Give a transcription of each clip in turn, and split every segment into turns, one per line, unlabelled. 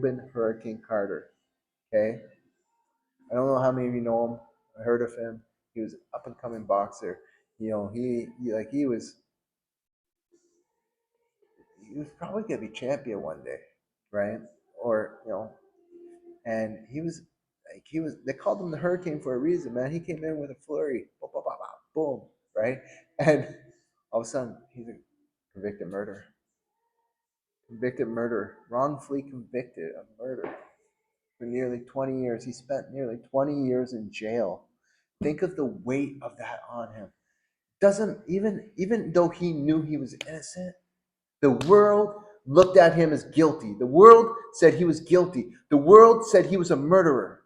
Ruben Hurricane Carter. Okay, I don't know how many of you know him. I heard of him. He was an up and coming boxer. He was probably gonna be champion one day, right? Or and he was they called him the Hurricane for a reason, man. He came in with a flurry, boom, boom, boom, boom, right? And all of a sudden he's a convicted murderer. Convicted murderer, wrongfully convicted of murder for nearly 20 years. He spent nearly 20 years in jail. Think of the weight of that on him. Doesn't even though he knew he was innocent, the world looked at him as guilty. The world said he was guilty. The world said he was a murderer.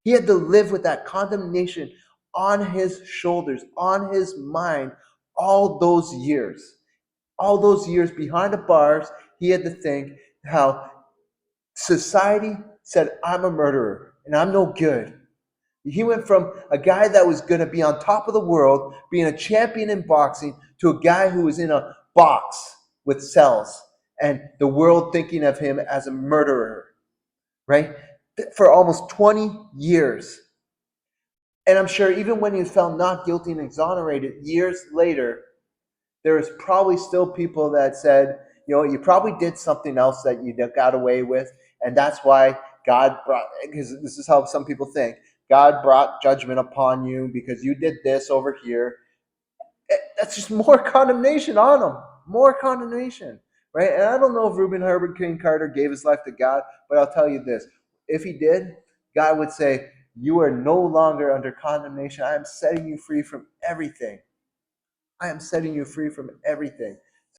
He had to live with that condemnation on his shoulders, on his mind, all those years. All those years behind the bars, he had to think how society said, I'm a murderer and I'm no good. He went from a guy that was going to be on top of the world, being a champion in boxing, to a guy who was in a box with cells and the world thinking of him as a murderer, right? For almost 20 years. And I'm sure even when he was found not guilty and exonerated years later, there was probably still people that said, you probably did something else that you got away with. And that's why God brought, because this is how some people think, God brought judgment upon you because you did this over here. That's just more condemnation on them, more condemnation, right? And I don't know if Ruben Hurricane Carter gave his life to God, but I'll tell you this. If he did, God would say, you are no longer under condemnation. I am setting you free from everything. I am setting you free from everything.